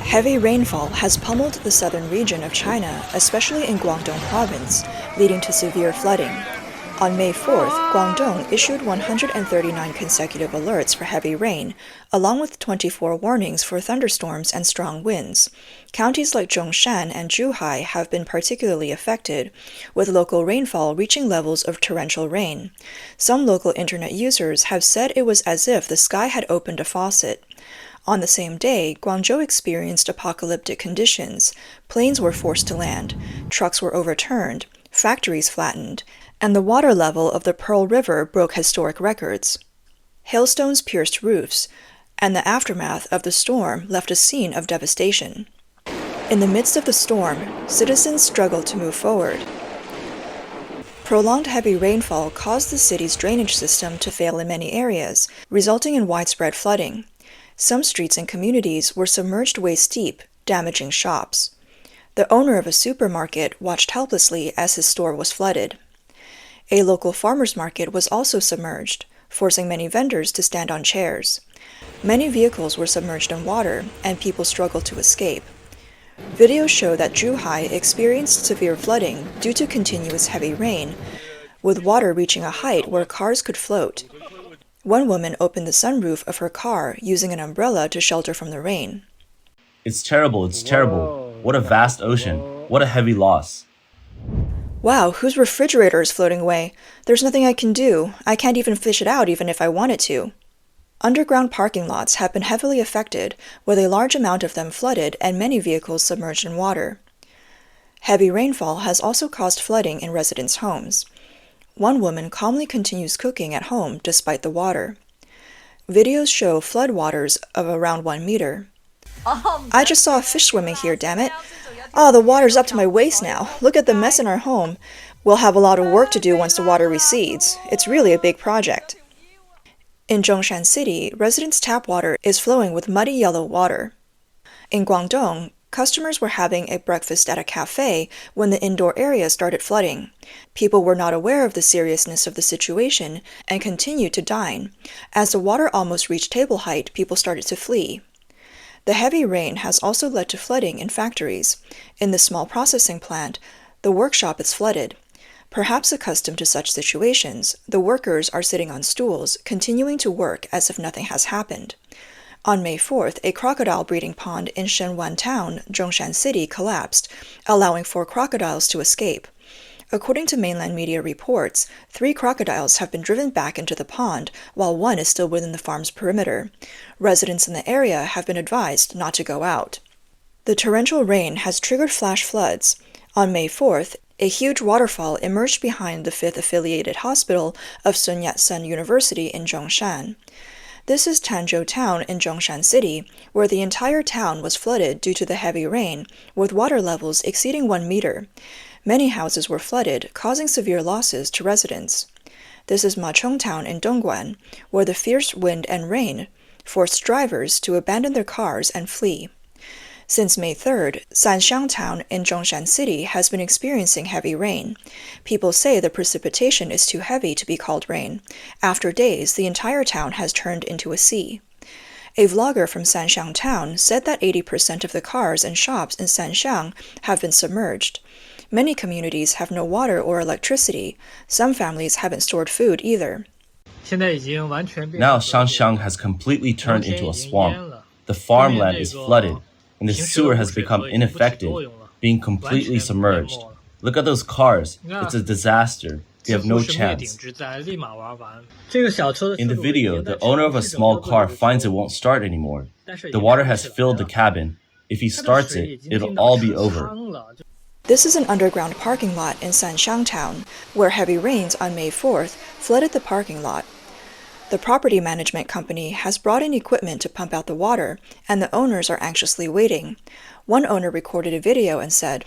Heavy rainfall has pummeled the southern region of China, especially in Guangdong Province, leading to severe flooding. On May 4th, Guangdong issued 139 consecutive alerts for heavy rain, along with 24 warnings for thunderstorms and strong winds. Counties like Zhongshan and Zhuhai have been particularly affected, with local rainfall reaching levels of torrential rain. Some local internet users have said it was as if the sky had opened a faucet. On the same day, Guangzhou experienced apocalyptic conditions. Planes were forced to land, trucks were overturned, factories flattened, and the water level of the Pearl River broke historic records. Hailstones pierced roofs, and the aftermath of the storm left a scene of devastation. In the midst of the storm, citizens struggled to move forward. Prolonged heavy rainfall caused the city's drainage system to fail in many areas, resulting in widespread flooding. Some streets and communities were submerged waist-deep, damaging shops. The owner of a supermarket watched helplessly as his store was flooded. A local farmer's market was also submerged, forcing many vendors to stand on chairs. Many vehicles were submerged in water, and people struggled to escape. Videos show that Zhuhai experienced severe flooding due to continuous heavy rain, with water reaching a height where cars could float. One woman opened the sunroof of her car using an umbrella to shelter from the rain. It's terrible, it's terrible. What a vast ocean. What a heavy loss. Wow, whose refrigerator is floating away? There's nothing I can do. I can't even fish it out even if I wanted to. Underground parking lots have been heavily affected, with a large amount of them flooded and many vehicles submerged in water. Heavy rainfall has also caused flooding in residents' homes. One woman calmly continues cooking at home despite the water. Videos show floodwaters of around 1 meter. I just saw a fish swimming here, damn it. Oh, the water's up to my waist now. Look at the mess in our home. We'll have a lot of work to do once the water recedes. It's really a big project. In Zhongshan City, residents' tap water is flowing with muddy yellow water. In Guangdong, customers were having a breakfast at a cafe when the indoor area started flooding. People were not aware of the seriousness of the situation and continued to dine. As the water almost reached table height, people started to flee. The heavy rain has also led to flooding in factories. In the small processing plant, the workshop is flooded. Perhaps accustomed to such situations, the workers are sitting on stools, continuing to work as if nothing has happened. On May 4th, a crocodile breeding pond in Shenwan Town, Zhongshan City, collapsed, allowing 4 crocodiles to escape. According to mainland media reports, 3 crocodiles have been driven back into the pond, while 1 is still within the farm's perimeter. Residents in the area have been advised not to go out. The torrential rain has triggered flash floods. On May 4th, a huge waterfall emerged behind the 5th affiliated hospital of Sun Yat-sen University in Zhongshan. This is Tanzhou Town in Zhongshan City, where the entire town was flooded due to the heavy rain, with water levels exceeding 1 meter. Many houses were flooded, causing severe losses to residents. This is Machong Town in Dongguan, where the fierce wind and rain forced drivers to abandon their cars and flee. Since May 3rd, Sanxiang Town in Zhongshan City has been experiencing heavy rain. People say the precipitation is too heavy to be called rain. After days, the entire town has turned into a sea. A vlogger from Sanxiang Town said that 80% of the cars and shops in Sanxiang have been submerged. Many communities have no water or electricity. Some families haven't stored food either. Now Shangxiang has completely turned into a swamp. The farmland is flooded, and the sewer has become ineffective, being completely submerged. Look at those cars. It's a disaster. We have no chance. In the video, the owner of a small car finds it won't start anymore. The water has filled the cabin. If he starts it, it'll all be over. This is an underground parking lot in Sanxiang Town, where heavy rains on May 4th flooded the parking lot. The property management company has brought in equipment to pump out the water, and the owners are anxiously waiting. One owner recorded a video and said,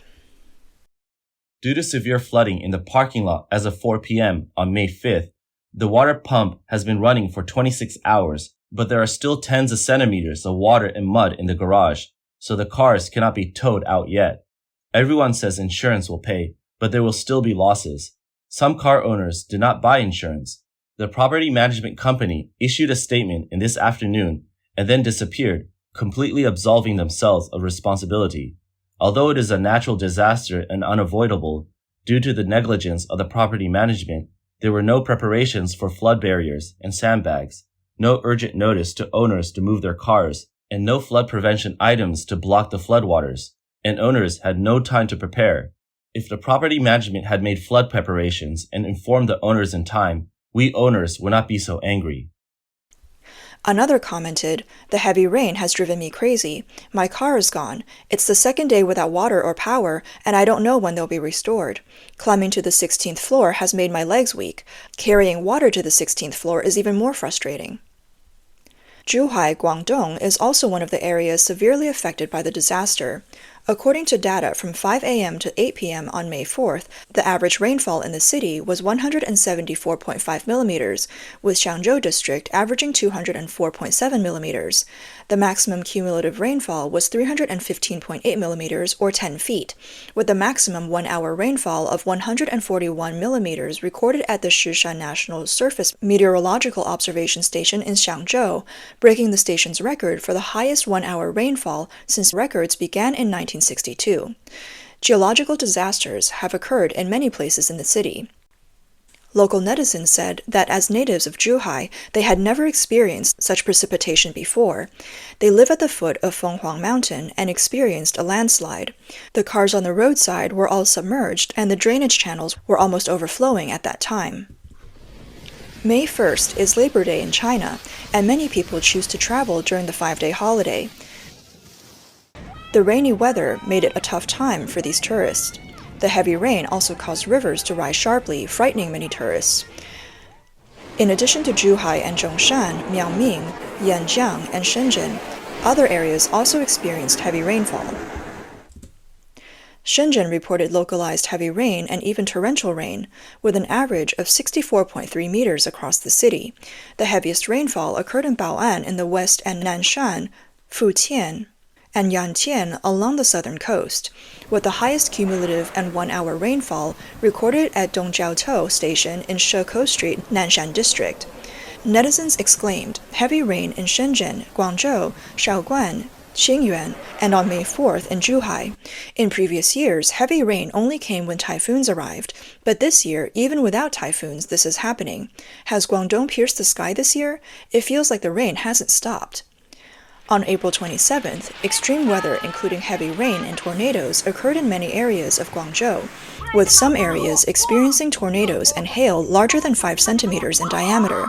Due to severe flooding in the parking lot as of 4 p.m. on May 5th, the water pump has been running for 26 hours, but there are still tens of centimeters of water and mud in the garage, so the cars cannot be towed out yet. Everyone says insurance will pay, but there will still be losses. Some car owners did not buy insurance. The property management company issued a statement in this afternoon and then disappeared, completely absolving themselves of responsibility. Although it is a natural disaster and unavoidable, due to the negligence of the property management, there were no preparations for flood barriers and sandbags, no urgent notice to owners to move their cars, and no flood prevention items to block the floodwaters, and owners had no time to prepare. If the property management had made flood preparations and informed the owners in time, we owners would not be so angry. Another commented, "The heavy rain has driven me crazy. My car is gone. It's the second day without water or power, and I don't know when they'll be restored. Climbing to the 16th floor has made my legs weak. Carrying water to the 16th floor is even more frustrating." Zhuhai, Guangdong is also one of the areas severely affected by the disaster. According to data from 5 a.m. to 8 p.m. on May 4th, the average rainfall in the city was 174.5 millimeters, with Guangzhou district averaging 204.7 millimeters. The maximum cumulative rainfall was 315.8 millimeters, or 10 feet, with the maximum one-hour rainfall of 141 millimeters recorded at the Zhongshan National Surface Meteorological Observation Station in Guangzhou, breaking the station's record for the highest one-hour rainfall since records began in 1962. Geological disasters have occurred in many places in the city. Local netizens said that as natives of Zhuhai, they had never experienced such precipitation before. They live at the foot of Fenghuang Mountain and experienced a landslide. The cars on the roadside were all submerged, and the drainage channels were almost overflowing at that time. May 1st is Labor Day in China, and many people choose to travel during the 5-day holiday. The rainy weather made it a tough time for these tourists. The heavy rain also caused rivers to rise sharply, frightening many tourists. In addition to Zhuhai and Zhongshan, Miangming, Yanjiang, and Shenzhen, other areas also experienced heavy rainfall. Shenzhen reported localized heavy rain and even torrential rain, with an average of 64.3 meters across the city. The heaviest rainfall occurred in Bao'an in the west and Nanshan, Fujian, and Yantian along the southern coast, with the highest cumulative and one-hour rainfall recorded at Dongjiaotou Station in Shekou Street, Nanshan District. Netizens exclaimed, "Heavy rain in Shenzhen, Guangzhou, Shaoguan, Qingyuan, and on May 4th in Zhuhai. In previous years, heavy rain only came when typhoons arrived, but this year, even without typhoons, this is happening. Has Guangdong pierced the sky this year? It feels like the rain hasn't stopped." On April 27th, extreme weather including heavy rain and tornadoes occurred in many areas of Guangzhou, with some areas experiencing tornadoes and hail larger than 5 centimeters in diameter.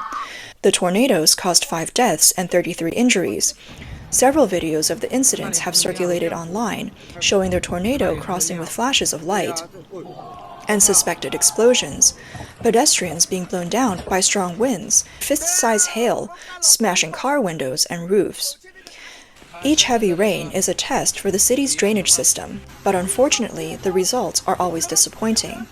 The tornadoes caused 5 deaths and 33 injuries. Several videos of the incidents have circulated online, showing the tornado crossing with flashes of light and suspected explosions, pedestrians being blown down by strong winds, fist-sized hail, smashing car windows and roofs. Each heavy rain is a test for the city's drainage system, but unfortunately, the results are always disappointing.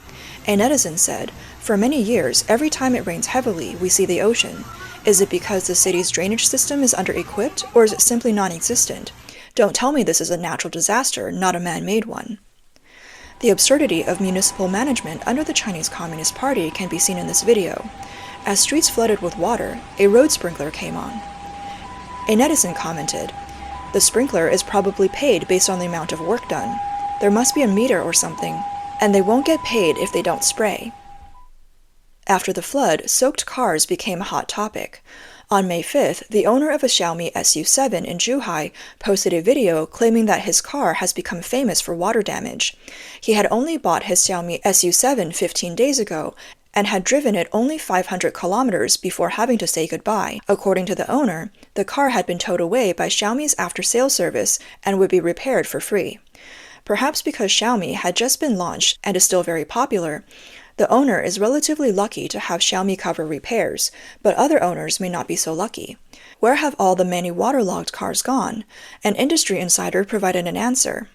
A netizen said, "For many years, every time it rains heavily, we see the ocean. Is it because the city's drainage system is under-equipped, or is it simply non-existent? Don't tell me this is a natural disaster, not a man-made one." The absurdity of municipal management under the Chinese Communist Party can be seen in this video. As streets flooded with water, a road sprinkler came on. A netizen commented, "The sprinkler is probably paid based on the amount of work done. There must be a meter or something, and they won't get paid if they don't spray." After the flood, soaked cars became a hot topic. On May 5th, the owner of a Xiaomi SU7 in Zhuhai posted a video claiming that his car has become famous for water damage. He had only bought his Xiaomi SU7 15 days ago and had driven it only 500 kilometers before having to say goodbye. According to the owner, the car had been towed away by Xiaomi's after-sales service and would be repaired for free. Perhaps because Xiaomi had just been launched and is still very popular, the owner is relatively lucky to have Xiaomi cover repairs, but other owners may not be so lucky. Where have all the many waterlogged cars gone? An industry insider provided an answer.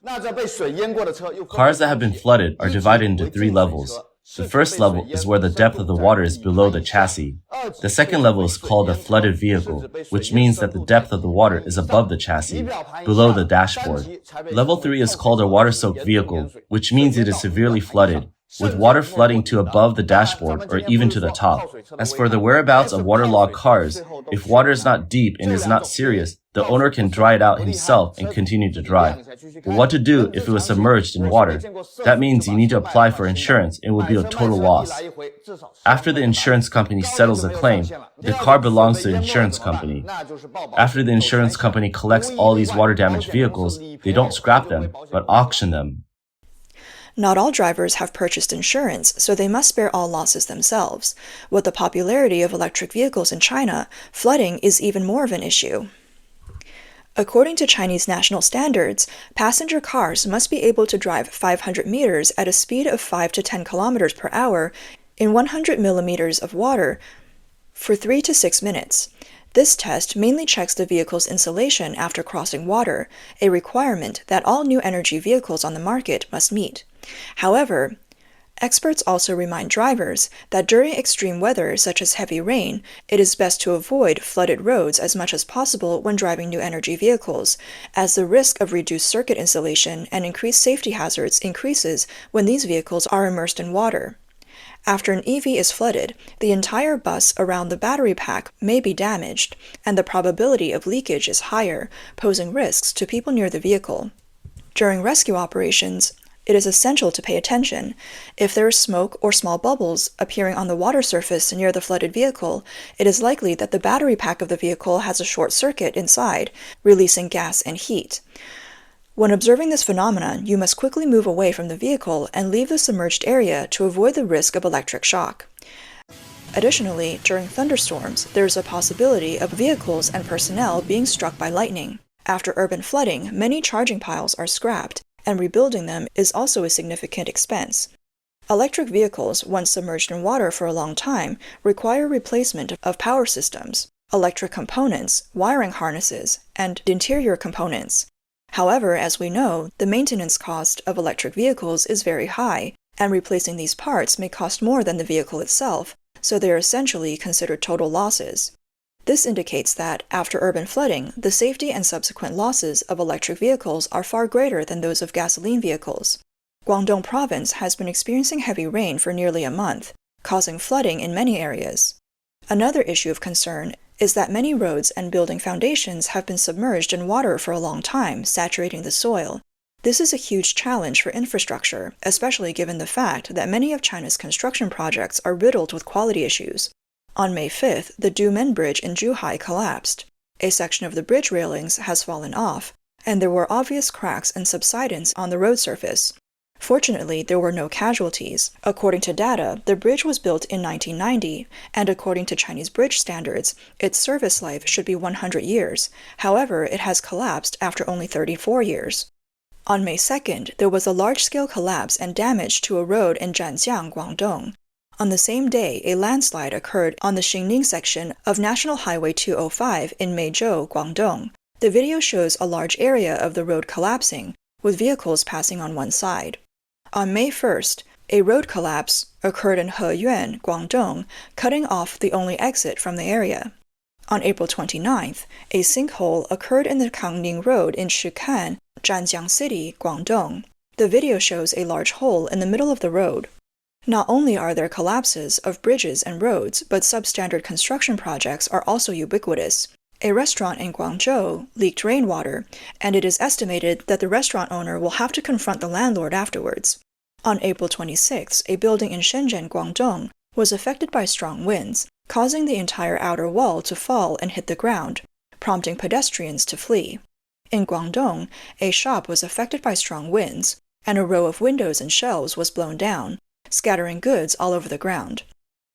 Cars that have been flooded are divided into 3 levels. The first level is where the depth of the water is below the chassis. The second level is called a flooded vehicle, which means that the depth of the water is above the chassis, below the dashboard. Level 3 is called a water-soaked vehicle, which means it is severely flooded, with water flooding to above the dashboard or even to the top. As for the whereabouts of waterlogged cars, if water is not deep and is not serious, The owner can dry it out himself and continue to drive. But what to do if it was submerged in water? That means you need to apply for insurance and it would be a total loss. After the insurance company settles the claim, the car belongs to the insurance company. After the insurance company collects all these water-damaged vehicles, they don't scrap them, but auction them. Not all drivers have purchased insurance, so they must bear all losses themselves. With the popularity of electric vehicles in China, flooding is even more of an issue. According to Chinese national standards, passenger cars must be able to drive 500 meters at a speed of 5 to 10 kilometers per hour in 100 millimeters of water for 3 to 6 minutes. This test mainly checks the vehicle's insulation after crossing water, a requirement that all new energy vehicles on the market must meet. However, experts also remind drivers that during extreme weather such as heavy rain, it is best to avoid flooded roads as much as possible when driving new energy vehicles, as the risk of reduced circuit insulation and increased safety hazards increases when these vehicles are immersed in water. After an EV is flooded, the entire bus around the battery pack may be damaged, and the probability of leakage is higher, posing risks to people near the vehicle. During rescue operations, it is essential to pay attention. If there is smoke or small bubbles appearing on the water surface near the flooded vehicle, it is likely that the battery pack of the vehicle has a short circuit inside, releasing gas and heat. When observing this phenomenon, you must quickly move away from the vehicle and leave the submerged area to avoid the risk of electric shock. Additionally, during thunderstorms, there is a possibility of vehicles and personnel being struck by lightning. After urban flooding, many charging piles are scrapped, and rebuilding them is also a significant expense. Electric vehicles, once submerged in water for a long time, require replacement of power systems, electric components, wiring harnesses, and interior components. However, as we know, the maintenance cost of electric vehicles is very high, and replacing these parts may cost more than the vehicle itself, so they are essentially considered total losses. This indicates that, after urban flooding, the safety and subsequent losses of electric vehicles are far greater than those of gasoline vehicles. Guangdong Province has been experiencing heavy rain for nearly a month, causing flooding in many areas. Another issue of concern is that many roads and building foundations have been submerged in water for a long time, saturating the soil. This is a huge challenge for infrastructure, especially given the fact that many of China's construction projects are riddled with quality issues. On May 5th, the Dumen Bridge in Zhuhai collapsed. A section of the bridge railings has fallen off, and there were obvious cracks and subsidence on the road surface. Fortunately, there were no casualties. According to data, the bridge was built in 1990, and according to Chinese bridge standards, its service life should be 100 years. However, it has collapsed after only 34 years. On May 2nd, there was a large-scale collapse and damage to a road in Zhanjiang, Guangdong. On the same day, a landslide occurred on the Xingning section of National Highway 205 in Meizhou, Guangdong. The video shows a large area of the road collapsing, with vehicles passing on one side. On May 1st, a road collapse occurred in Heyuan, Guangdong, cutting off the only exit from the area. On April 29th, a sinkhole occurred in the Kangning Road in Shikan, Zhanjiang City, Guangdong. The video shows a large hole in the middle of the road. Not only are there collapses of bridges and roads, but substandard construction projects are also ubiquitous. A restaurant in Guangzhou leaked rainwater, and it is estimated that the restaurant owner will have to confront the landlord afterwards. On April 26, a building in Shenzhen, Guangdong, was affected by strong winds, causing the entire outer wall to fall and hit the ground, prompting pedestrians to flee. In Guangdong, a shop was affected by strong winds, and a row of windows and shelves was blown down, scattering goods all over the ground.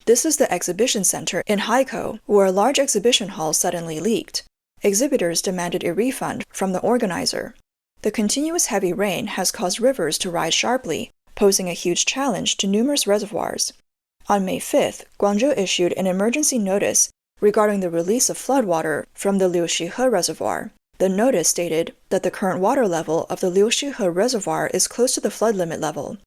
This is the exhibition center in Haikou, where a large exhibition hall suddenly leaked. Exhibitors demanded a refund from the organizer. The continuous heavy rain has caused rivers to rise sharply, posing a huge challenge to numerous reservoirs. On May 5th, Guangzhou issued an emergency notice regarding the release of floodwater from the Liuxihe Reservoir. The notice stated that the current water level of the Liuxihe Reservoir is close to the flood limit level.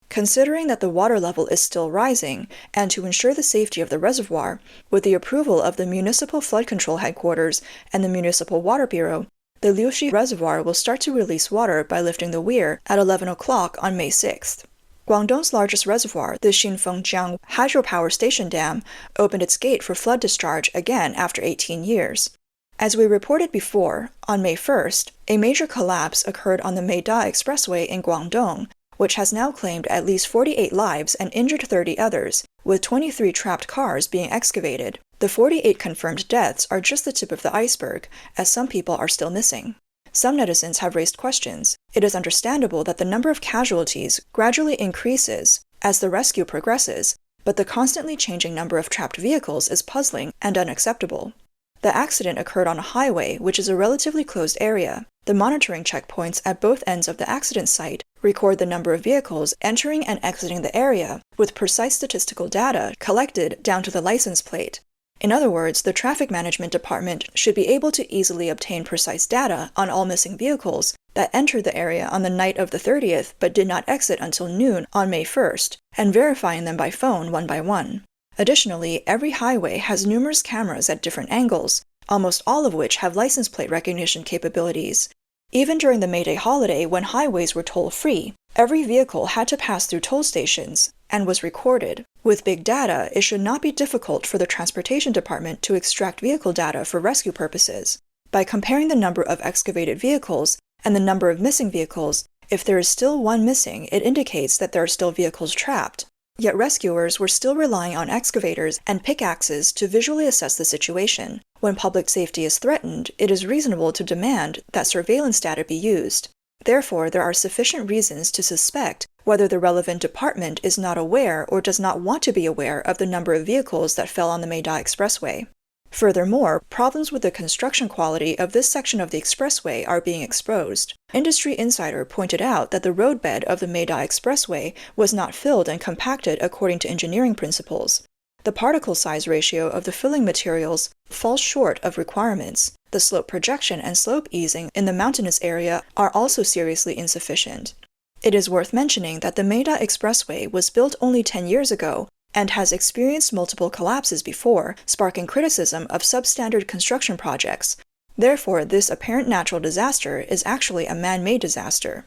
Considering that the water level is still rising, and to ensure the safety of the reservoir, with the approval of the Municipal Flood Control Headquarters and the Municipal Water Bureau, the Liuxi Reservoir will start to release water by lifting the weir at 11 o'clock on May 6th. Guangdong's largest reservoir, the Xinfengjiang Hydropower Station Dam, opened its gate for flood discharge again after 18 years. As we reported before, on May 1st, a major collapse occurred on the Meida Expressway in Guangdong, which has now claimed at least 48 lives and injured 30 others, with 23 trapped cars being excavated. The 48 confirmed deaths are just the tip of the iceberg, as some people are still missing. Some netizens have raised questions. It is understandable that the number of casualties gradually increases as the rescue progresses, but the constantly changing number of trapped vehicles is puzzling and unacceptable. The accident occurred on a highway, which is a relatively closed area. The monitoring checkpoints at both ends of the accident site record the number of vehicles entering and exiting the area, with precise statistical data collected down to the license plate. In other words, the traffic management department should be able to easily obtain precise data on all missing vehicles that entered the area on the night of the 30th but did not exit until noon on May 1st, and verifying them by phone one by one. Additionally, every highway has numerous cameras at different angles, almost all of which have license plate recognition capabilities. Even during the May Day holiday, when highways were toll-free, every vehicle had to pass through toll stations and was recorded. With big data, it should not be difficult for the transportation department to extract vehicle data for rescue purposes. By comparing the number of excavated vehicles and the number of missing vehicles, if there is still one missing, it indicates that there are still vehicles trapped. Yet rescuers were still relying on excavators and pickaxes to visually assess the situation. When public safety is threatened, it is reasonable to demand that surveillance data be used. Therefore, there are sufficient reasons to suspect whether the relevant department is not aware or does not want to be aware of the number of vehicles that fell on the Meida Expressway. Furthermore, problems with the construction quality of this section of the expressway are being exposed. Industry Insider pointed out that the roadbed of the Meida Expressway was not filled and compacted according to engineering principles. The particle size ratio of the filling materials falls short of requirements. The slope projection and slope easing in the mountainous area are also seriously insufficient. It is worth mentioning that the Meida Expressway was built only 10 years ago and has experienced multiple collapses before, sparking criticism of substandard construction projects. Therefore, this apparent natural disaster is actually a man-made disaster.